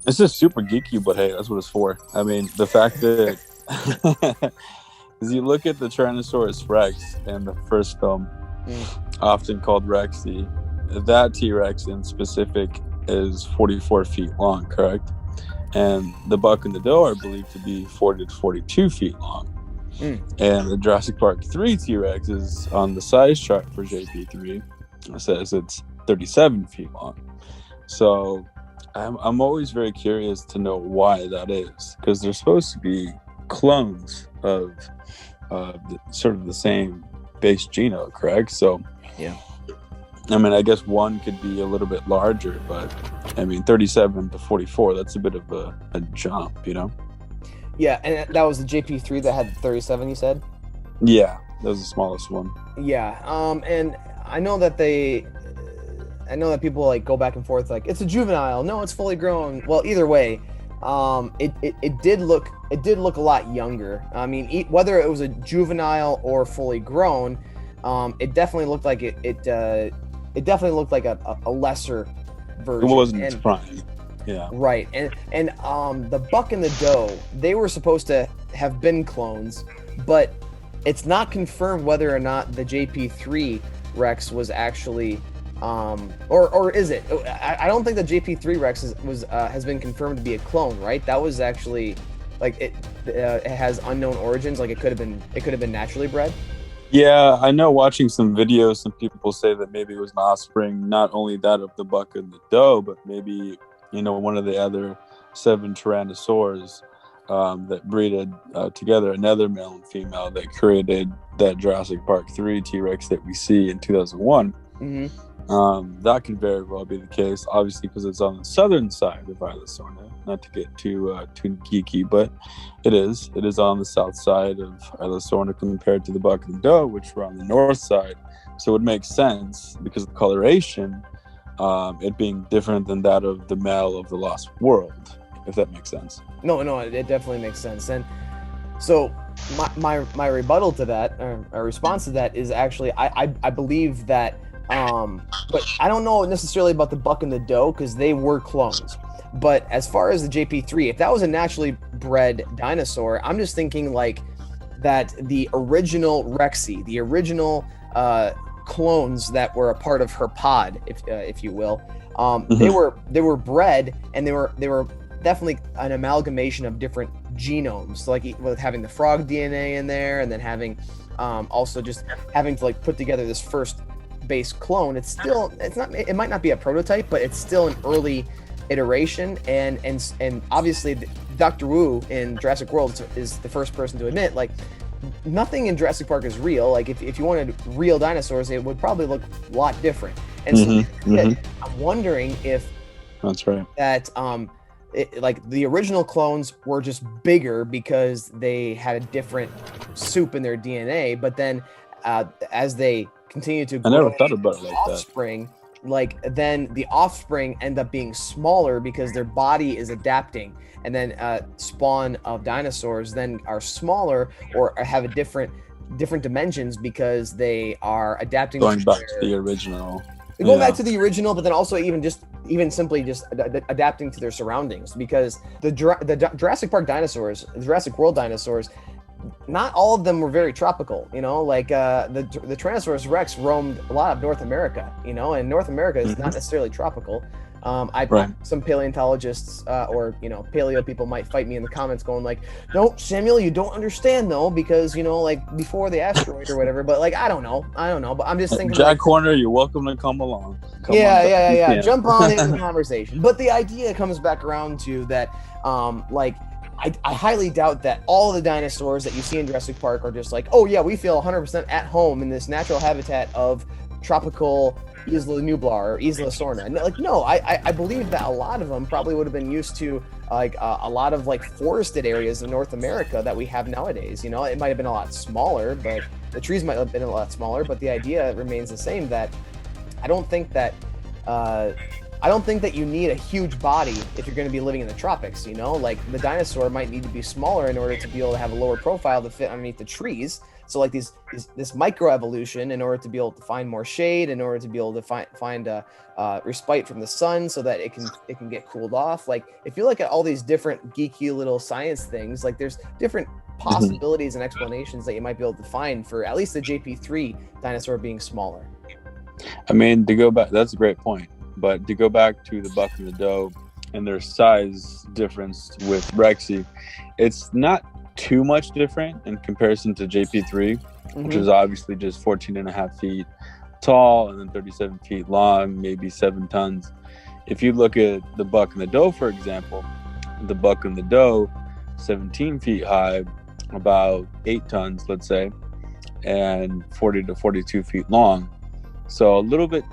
It's just super geeky, but hey, that's what it's for. I mean, the fact that as you look at the Tyrannosaurus Rex in the first film, often called Rexy, that T-Rex in specific is 44 feet long, correct? And the buck and the doe are believed to be 40 to 42 feet long. And the Jurassic Park 3 T-Rex is on the size chart for JP3. It says it's 37 feet long. So I'm always very curious to know why that is, because they're supposed to be clones of sort of the same base genome, correct? So yeah, I mean, I guess one could be a little bit larger, but I mean, 37 to 44, that's a bit of a jump, you know? Yeah, and that was the JP3 that had 37, you said? Yeah, that was the smallest one. Yeah, and I know that people like go back and forth like it's a juvenile, no, it's fully grown. Well, either way, it did look a lot younger. I mean, whether it was a juvenile or fully grown, it definitely looked like it definitely looked like a lesser version. It wasn't its prime. Yeah. Right. And the buck and the doe, they were supposed to have been clones, but it's not confirmed whether or not the JP3 Rex was actually or is it? I don't think the JP3 Rex has been confirmed to be a clone, right? That was actually like it has unknown origins, like it could have been naturally bred. Yeah, I know watching some videos, some people say that maybe it was an offspring, not only that of the buck and the doe, but maybe, you know, one of the other 7 Tyrannosaurs that breeded together, another male and female, that created that Jurassic Park 3 T-Rex that we see in 2001. That could very well be the case, obviously, because it's on the southern side of Isla not to get too geeky, but it is on the south side of Isla compared to the buck and the doe, which were on the north side. So it would make sense because of the coloration, it being different than that of the male of the Lost World, if that makes sense. No, it definitely makes sense. And so my rebuttal to that, or a response to that, is actually I believe that, but I don't know necessarily about the buck and the doe because they were clones. But as far as the JP3, if that was a naturally bred dinosaur, I'm just thinking like that the original Rexy, the original clones that were a part of her pod, if you will, they were bred, and they were definitely an amalgamation of different genomes, so like with having the frog DNA in there, and then having also just having to like put together this first base clone. It might not be a prototype, but it's still an early iteration, and obviously Dr. Wu in Jurassic World is the first person to admit like nothing in Jurassic Park is real. Like if you wanted real dinosaurs, it would probably look a lot different. And I'm wondering if that's right, that like the original clones were just bigger because they had a different soup in their DNA, but then as they continue to grow, I never thought about it like offspring, like then the offspring end up being smaller because their body is adapting, and then spawn of dinosaurs then are smaller or have a different dimensions because they are adapting going back to the original. Back to the original, but then also even simply just adapting to their surroundings, because the Jurassic Park dinosaurs, the Jurassic World dinosaurs, not all of them were very tropical, you know, like the Tyrannosaurus Rex roamed a lot of North America, you know, and North America is not necessarily tropical. Some paleontologists or, you know, paleo people might fight me in the comments going like, no, Samuel, you don't understand though, because, you know, like before the asteroid or whatever, but like, I don't know, but I'm just thinking Jack Horner, you're welcome to come along. Jump on into the conversation. But the idea comes back around to that, I highly doubt that all of the dinosaurs that you see in Jurassic Park are just like, oh yeah, we feel 100% at home in this natural habitat of tropical Isla Nublar or Isla Sorna. And like, no, I believe that a lot of them probably would have been used to like a lot of like forested areas of North America that we have nowadays. You know, it might have been a lot smaller, but the trees might have been a lot smaller, but the idea remains the same, that I don't think that I don't think that you need a huge body if you're going to be living in the tropics, you know? Like, the dinosaur might need to be smaller in order to be able to have a lower profile to fit underneath the trees. So, like, this microevolution in order to be able to find more shade, in order to be able to find respite from the sun so that it can get cooled off. Like, if you look at all these different geeky little science things, like, there's different possibilities and explanations that you might be able to find for at least the JP3 dinosaur being smaller. I mean, to go back, that's a great point. But to go back to the buck and the doe and their size difference with Rexy, it's not too much different in comparison to JP3, which is obviously just 14 and a half feet tall and then 37 feet long, maybe 7 tons. If you look at the buck and the doe, for example, the buck and the doe, 17 feet high, about 8 tons, let's say, and 40 to 42 feet long. So a little bit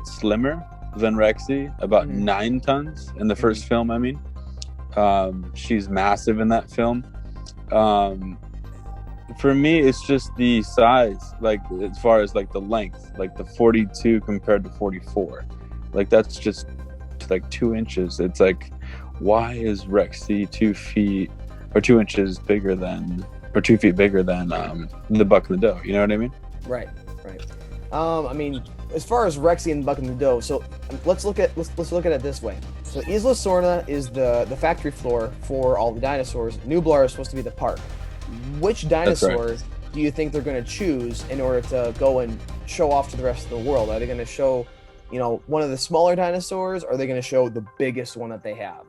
slimmer than Rexy, about 9 tons in the first film. I mean, she's massive in that film. For me, it's just the size, like as far as like the length, like the 42 compared to 44, like that's just like 2 inches. It's like, why is Rexy 2 feet or 2 inches bigger than, or 2 feet bigger than the buck and the doe? You know what I mean? Right. I mean, as far as Rexy and the buck and the doe, so let's look at it this way. So Isla Sorna is the factory floor for all the dinosaurs. Nublar is supposed to be the park. Which dinosaurs do you think they're going to choose in order to go and show off to the rest of the world? Are they going to show, one of the smaller dinosaurs, or are they going to show the biggest one that they have?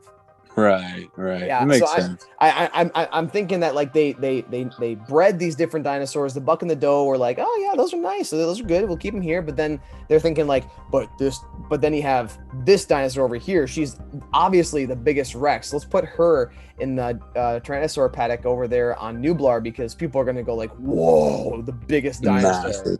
Right. Yeah, it makes sense. I'm thinking that like they bred these different dinosaurs. The buck and the doe were like, oh yeah, those are nice, those are good, we'll keep them here. But then they're thinking like, but then you have this dinosaur over here. She's obviously the biggest Rex. Let's put her in the Tyrannosaur paddock over there on Nublar, because people are gonna go like, whoa, the biggest dinosaur.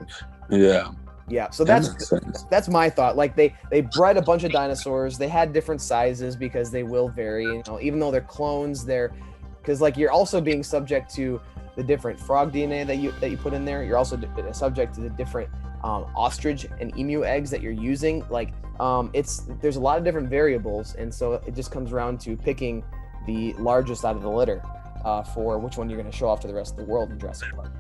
Massive. Yeah, so that's my thought. Like they bred a bunch of dinosaurs. They had different sizes because they will vary. Even though they're clones, because like you're also being subject to the different frog DNA that you put in there. You're also subject to the different ostrich and emu eggs that you're using. Like there's a lot of different variables, and so it just comes around to picking the largest out of the litter for which one you're going to show off to the rest of the world in Jurassic Park.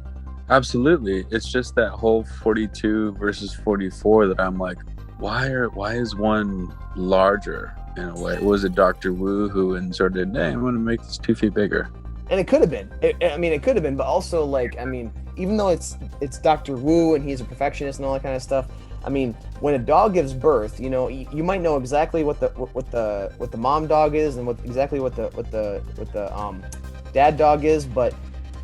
Absolutely. It's just that whole 42 versus 44 that I'm like, why is one larger in a way? Was it Dr. Wu who inserted, hey, I'm going to make this 2 feet bigger? And it could have been. It could have been, but also like, even though it's Dr. Wu and he's a perfectionist and all that kind of stuff, when a dog gives birth, you might know exactly what the mom dog is and what the dad dog is, but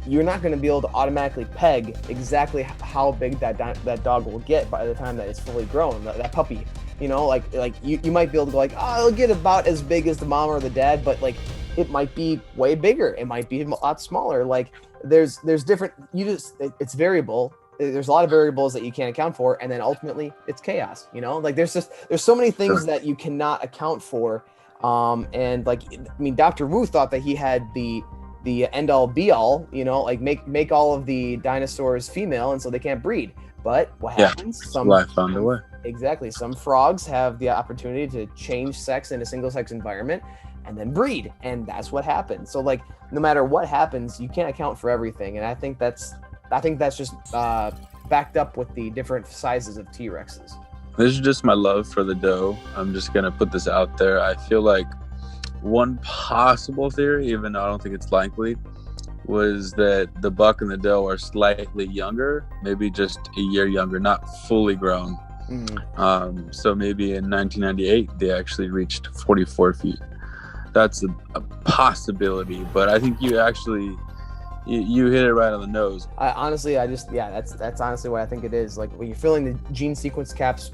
you're not going to be able to automatically peg exactly how big that dog will get by the time that it's fully grown, that puppy. You might be able to go like, oh, it'll get about as big as the mom or the dad, but like it might be way bigger. It might be a lot smaller. Like there's different. It's variable. There's a lot of variables that you can't account for, and then ultimately it's chaos. Like there's so many things that you cannot account for. And like Dr. Wu thought that he had the end all be all, like make all of the dinosaurs female, and so they can't breed. But what happens? Life found a way. Exactly. Some frogs have the opportunity to change sex in a single sex environment and then breed, and that's what happens. So like no matter what happens, you can't account for everything, and I think that's just backed up with the different sizes of T-Rexes. This is just my love for the doe. I'm just gonna put this out there. I feel like one possible theory, even though I don't think it's likely, was that the buck and the doe are slightly younger, maybe just a year younger, not fully grown. So maybe in 1998 they actually reached 44 feet. That's a possibility, but I think you actually you hit it right on the nose. That's honestly what I think it is. Like when you're filling the gene sequence gaps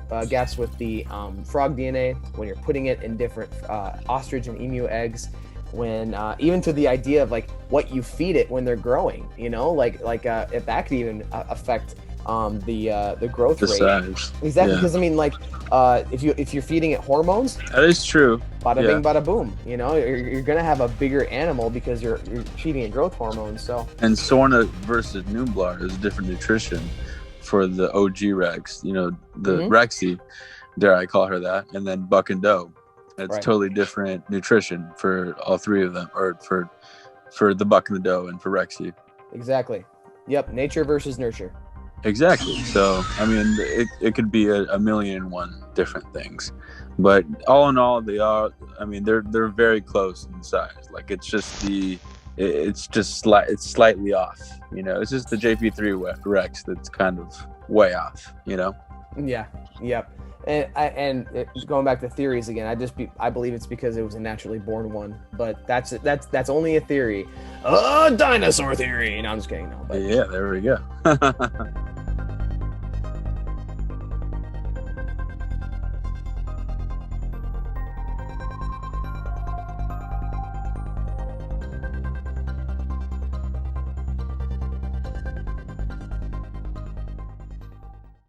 with the frog DNA, when you're putting it in different ostrich and emu eggs, when even to the idea of like what you feed it when they're growing, if that could even affect the growth rate. Size. Exactly, because if you're feeding it hormones, that is true. Bada bing, bada boom. You're gonna have a bigger animal because you're feeding it growth hormones. So. And Sorna versus Nublar is different nutrition for the OG Rex. The Rexy, dare I call her that, and then buck and doe. It's Right. totally different nutrition for all three of them, or for the buck and the doe and for Rexy. Exactly. Yep. Nature versus nurture. Exactly. So, I mean, it could be a million and one different things, but all in all, I mean, they're very close in size. Like it's it's slightly off. It's just the JP3 Rex that's kind of way off. Yeah. Yep. And going back to theories again, I believe it's because it was a naturally born one, but that's only a theory. Dinosaur theory. No, I'm just kidding. No, but yeah, there we go.